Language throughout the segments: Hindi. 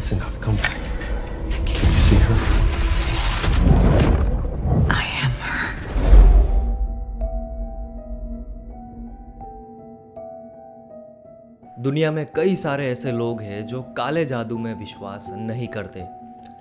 It's enough. Come back. Can you see her? I am her. दुनिया में कई सारे ऐसे लोग हैं जो काले जादू में विश्वास नहीं करते,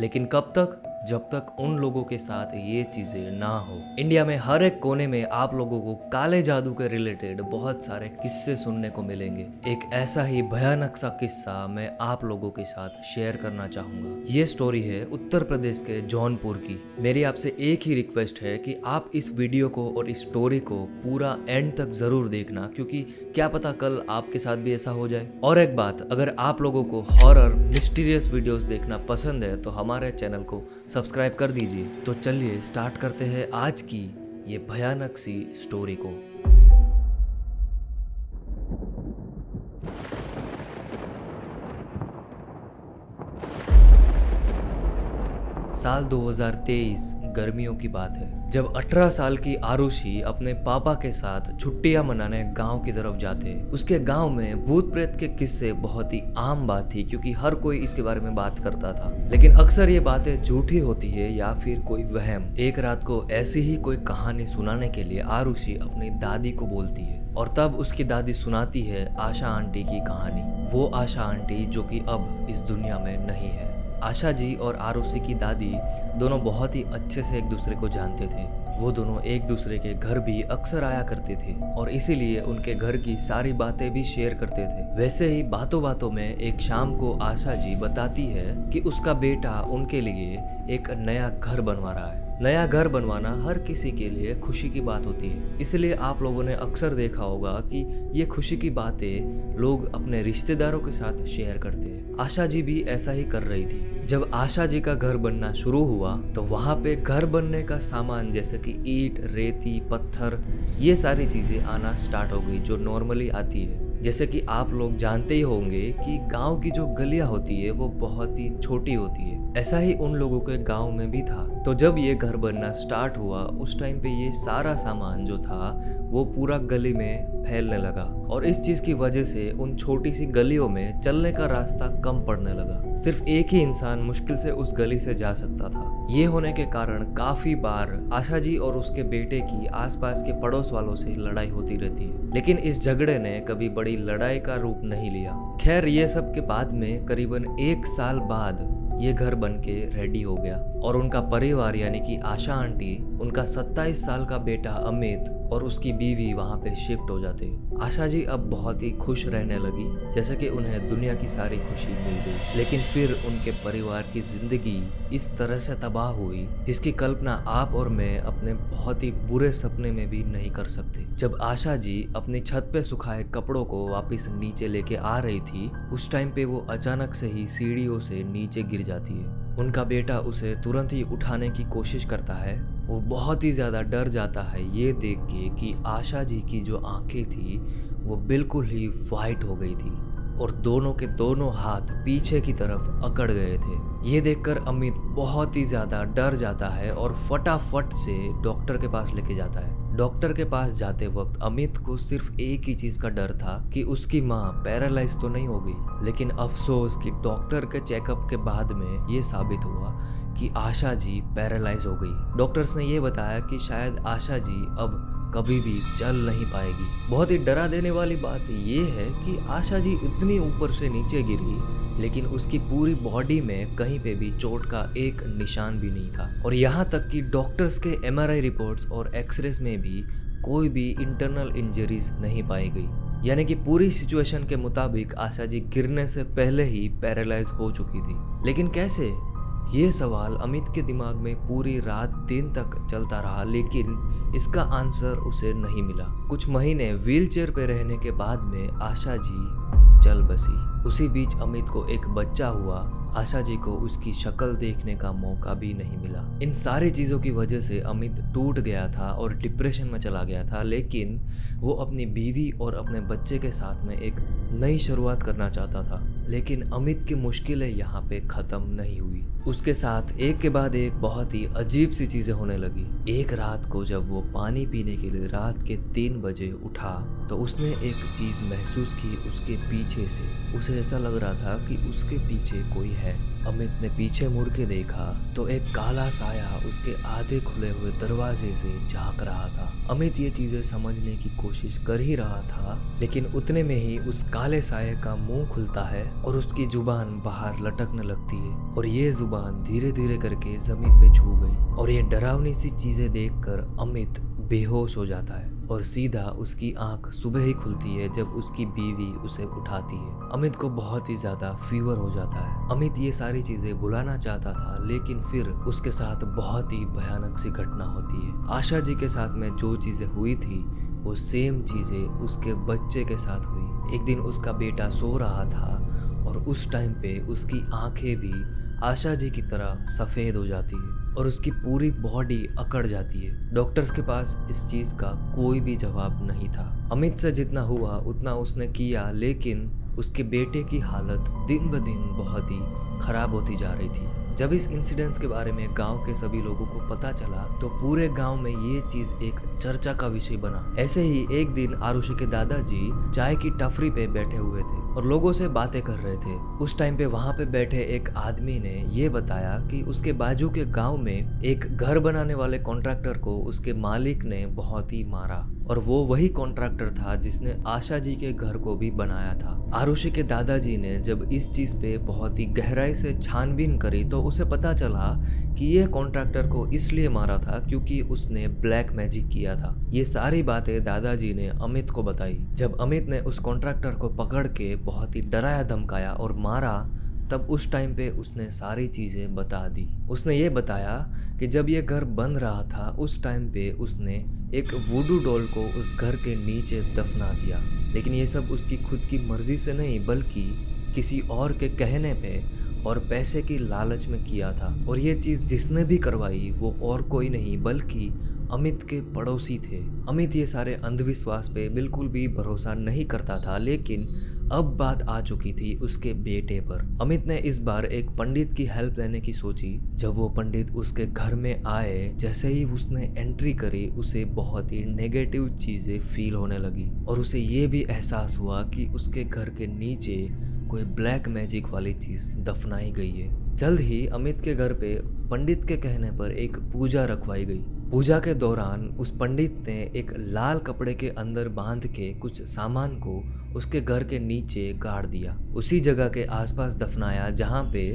लेकिन कब तक? जब तक उन लोगों के साथ ये चीजें ना हो। इंडिया में हर एक कोने में आप लोगों को काले जादू के रिलेटेड बहुत सारे किस्से सुनने को मिलेंगे। एक ऐसा ही भयानक सा किस्सा मैं आप लोगों के साथ शेयर करना चाहूंगा। ये स्टोरी है उत्तर प्रदेश के जौनपुर की। मेरी आपसे एक ही रिक्वेस्ट है कि आप इस वीडियो को और इस स्टोरी को पूरा एंड तक जरूर देखना, क्योंकि क्या पता कल आपके साथ भी ऐसा हो जाए। और एक बात, अगर आप लोगों को हॉरर मिस्टीरियस वीडियोस देखना पसंद है तो हमारे चैनल को सब्सक्राइब कर दीजिए। तो चलिए स्टार्ट करते हैं आज की ये भयानक सी स्टोरी को। साल 2023 गर्मियों की बात है, जब 18 साल की आरुषि अपने पापा के साथ छुट्टियां मनाने गांव की तरफ जाते। उसके गांव में भूत प्रेत के किस्से बहुत ही आम बात थी, क्योंकि हर कोई इसके बारे में बात करता था। लेकिन अक्सर ये बातें झूठी होती है या फिर कोई वहम। एक रात को ऐसी ही कोई कहानी सुनाने के लिए आरुषि अपनी दादी को बोलती है, और तब उसकी दादी सुनाती है आशा आंटी की कहानी। वो आशा आंटी जो कि अब इस दुनिया में नहीं है। आशा जी और आरुषि की दादी दोनों बहुत ही अच्छे से एक दूसरे को जानते थे। वो दोनों एक दूसरे के घर भी अक्सर आया करते थे और इसीलिए उनके घर की सारी बातें भी शेयर करते थे। वैसे ही बातों बातों में एक शाम को आशा जी बताती है कि उसका बेटा उनके लिए एक नया घर बनवा रहा है। नया घर बनवाना हर किसी के लिए खुशी की बात होती है, इसलिए आप लोगों ने अक्सर देखा होगा कि ये खुशी की बातें लोग अपने रिश्तेदारों के साथ शेयर करते हैं। आशा जी भी ऐसा ही कर रही थी। जब आशा जी का घर बनना शुरू हुआ तो वहाँ पे घर बनने का सामान जैसे कि ईंट, रेती, पत्थर, ये सारी चीजें आना स्टार्ट हो गई जो नॉर्मली आती है। जैसे कि आप लोग जानते ही होंगे कि गांव की जो गलियां होती है वो बहुत ही छोटी होती है। ऐसा ही उन लोगों के गांव में भी था। तो जब ये घर बनना स्टार्ट हुआ उस टाइम पे ये सारा सामान जो था वो पूरा गली में फैलने लगा, और इस चीज की वजह से उन छोटी सी गलियों में चलने का रास्ता कम पड़ने लगा। सिर्फ एक ही इंसान मुश्किल से उस गली से जा सकता था। ये होने के कारण काफी बार आशा जी और उसके बेटे की आसपास के पड़ोस वालों से लड़ाई होती रहती है, लेकिन इस झगड़े ने कभी बड़ी लड़ाई का रूप नहीं लिया। खैर, ये सब के बाद में करीबन 1 साल बाद ये घर बन के रेडी हो गया और उनका परिवार यानी कि आशा आंटी, उनका 27 साल का बेटा अमित और उसकी बीवी वहाँ पे शिफ्ट हो जाते। आशा जी अब बहुत ही खुश रहने लगी, जैसे कि उन्हें दुनिया की सारी खुशी मिल गई। लेकिन फिर उनके परिवार की जिंदगी इस तरह से तबाह हुई जिसकी कल्पना आप और मैं अपने बहुत ही बुरे सपने में भी नहीं कर सकते। जब आशा जी अपनी छत पे सुखाए कपड़ों को वापस नीचे लेके आ रही थी, उस टाइम पे वो अचानक से ही सीढ़ियों से नीचे गिर जाती है। उनका बेटा उसे तुरंत ही उठाने की कोशिश करता है। वो बहुत ही ज्यादा डर जाता है ये देख के कि आशा जी की जो आंखें थी वो बिल्कुल ही वाइट हो गई थी और दोनों के दोनों हाथ पीछे की तरफ अकड़ गए थे। ये देखकर अमित बहुत ही ज्यादा डर जाता है और फटाफट से डॉक्टर के पास लेके जाता है। डॉक्टर के पास जाते वक्त अमित को सिर्फ एक ही चीज का डर था कि उसकी माँ पैरालाइज तो नहीं हो गई। लेकिन अफसोस कि डॉक्टर के चेकअप के बाद में ये साबित हुआ कि आशा जी पैरालाइज हो गई। डॉक्टर्स ने ये बताया कि शायद आशा जी अब कभी भी चल नहीं पाएगी। बहुत ही डरा देने वाली बात ये है कि आशा जी इतनी ऊपर से नीचे गिरी, लेकिन उसकी पूरी बॉडी में कहीं पे भी चोट का एक निशान भी नहीं था। और यहाँ तक कि डॉक्टर्स के MRI रिपोर्ट्स और एक्सरेस में भी कोई भी इंटरनल इंजरीज नहीं पाई गई। यानी कि पूरी सिचुएशन के मुताबिक आशा जी गिरने से पहले ही पैरालाइज हो चुकी थी। लेकिन कैसे? ये सवाल अमित के दिमाग में पूरी रात दिन तक चलता रहा, लेकिन इसका आंसर उसे नहीं मिला। कुछ महीने व्हीलचेयर पे रहने के बाद में आशा जी चल बसी। उसी बीच अमित को एक बच्चा हुआ। आशा जी को उसकी शक्ल देखने का मौका भी नहीं मिला। इन सारी चीज़ों की वजह से अमित टूट गया था और डिप्रेशन में चला गया था, लेकिन वो अपनी बीवी और अपने बच्चे के साथ में एक नई शुरुआत करना चाहता था। लेकिन अमित की मुश्किलें यहाँ पे ख़त्म नहीं हुई। उसके साथ एक के बाद एक बहुत ही अजीब सी चीज़ें होने लगी। एक रात को जब वो पानी पीने के लिए रात के 3 बजे उठा तो उसने एक चीज़ महसूस की उसके पीछे से। उसे ऐसा लग रहा था कि उसके पीछे कोई है। अमित ने पीछे मुड़ के देखा तो एक काला साया उसके आधे खुले हुए दरवाजे से झांक रहा था। अमित ये चीजें समझने की कोशिश कर ही रहा था, लेकिन उतने में ही उस काले साये का मुंह खुलता है और उसकी जुबान बाहर लटकने लगती है और ये जुबान धीरे धीरे करके जमीन पे छू गई और ये डरावनी सी चीजें देखकर अमित बेहोश हो जाता है और सीधा उसकी आंख सुबह ही खुलती है जब उसकी बीवी उसे उठाती है। अमित को बहुत ही ज्यादा फीवर हो जाता है। अमित ये सारी चीजें भुलाना चाहता था, लेकिन फिर उसके साथ बहुत ही भयानक सी घटना होती है। आशा जी के साथ में जो चीजें हुई थी वो सेम चीजें उसके बच्चे के साथ हुई। एक दिन उसका बेटा सो रहा था और उस टाइम पे उसकी आंखें भी आशा जी की तरह सफेद हो जाती है और उसकी पूरी बॉडी अकड़ जाती है। डॉक्टर्स के पास इस चीज का कोई भी जवाब नहीं था। अमित से जितना हुआ उतना उसने किया, लेकिन उसके बेटे की हालत दिन ब दिन बहुत ही खराब होती जा रही थी। जब इस इंसिडेंट्स के बारे में गांव के सभी लोगों को पता चला तो पूरे गांव में ये चीज एक चर्चा का विषय बना। ऐसे ही एक दिन आरुषि के दादाजी चाय की टफरी पे बैठे हुए थे और लोगों से बातें कर रहे थे। उस टाइम पे वहां पे बैठे एक आदमी ने ये बताया कि उसके बाजू के गांव में एक घर बनाने वाले कॉन्ट्रैक्टर को उसके मालिक ने बहुत ही मारा और वो वही कॉन्ट्रैक्टर था जिसने आशा जी के घर को भी बनाया था। आरुषि के दादाजी ने जब इस चीज पे बहुत ही गहराई से छानबीन करी तो उसे पता चला कि यह कॉन्ट्रैक्टर को इसलिए मारा था क्योंकि उसने ब्लैक मैजिक किया था। ये सारी बातें दादाजी ने अमित को बताई। जब अमित ने उस कॉन्ट्रैक्टर को पकड़ के बहुत ही डराया धमकाया और मारा, तब उस टाइम पे उसने सारी चीजें बता दी। उसने ये बताया कि जब ये घर बन रहा था उस टाइम पे उसने एक वुडू डॉल को उस घर के नीचे दफना दिया, लेकिन ये सब उसकी खुद की मर्जी से नहीं बल्कि किसी और के कहने पे और पैसे की लालच में किया था। और ये चीज जिसने भी करवाई वो और कोई नहीं बल्कि अमित के पड़ोसी थे। अमित ये सारे अंधविश्वास पे बिल्कुल भी भरोसा नहीं करता था, लेकिन अब बात आ चुकी थी उसके बेटे पर। अमित ने इस बार एक पंडित की हेल्प लेने की सोची। जब वो पंडित उसके घर में आए, जैसे ही उसने एंट्री करी उसे बहुत ही नेगेटिव चीजें फील होने लगी और उसे ये भी एहसास हुआ कि उसके घर के नीचे कोई ब्लैक मैजिक वाली चीज दफनाई गई है। जल्द ही अमित के घर पे पंडित के कहने पर एक पूजा रखवाई गई। पूजा के दौरान उस पंडित ने एक लाल कपड़े के अंदर बांध के कुछ सामान को उसके घर के नीचे गाड़ दिया, उसी जगह के आसपास दफनाया जहां पे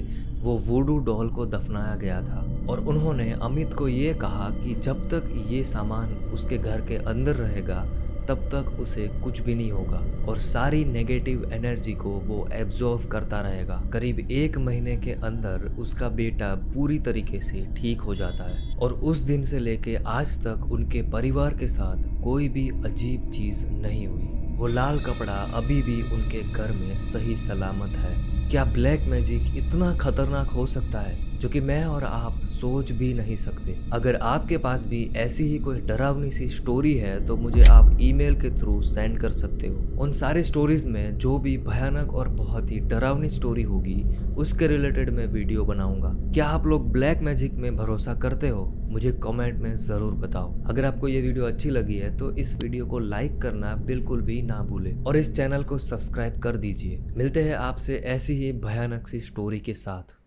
वो वुडू डॉल को दफनाया गया था। और उन्होंने अमित को ये कहा कि जब तक ये सामान उसके घर के अंदर रहेगा तब तक उसे कुछ भी नहीं होगा और सारी नेगेटिव एनर्जी को वो एब्जॉर्व करता रहेगा। करीब 1 महीने के अंदर उसका बेटा पूरी तरीके से ठीक हो जाता है और उस दिन से लेके आज तक उनके परिवार के साथ कोई भी अजीब चीज नहीं हुई। वो लाल कपड़ा अभी भी उनके घर में सही सलामत है। क्या ब्लैक मैजिक इतना खतरनाक हो सकता है जो कि मैं और आप सोच भी नहीं सकते। अगर आपके पास भी ऐसी ही कोई डरावनी सी स्टोरी है तो मुझे आप ईमेल के थ्रू सेंड कर सकते हो। उन सारे स्टोरीज में जो भी भयानक और बहुत ही डरावनी स्टोरी होगी उसके रिलेटेड मैं वीडियो बनाऊंगा। क्या आप लोग ब्लैक मैजिक में भरोसा करते हो? मुझे कमेंट में ज़रूर बताओ। अगर आपको ये वीडियो अच्छी लगी है तो इस वीडियो को लाइक करना बिल्कुल भी ना भूले और इस चैनल को सब्सक्राइब कर दीजिए। मिलते हैं आपसे ऐसी ही भयानक सी स्टोरी के साथ।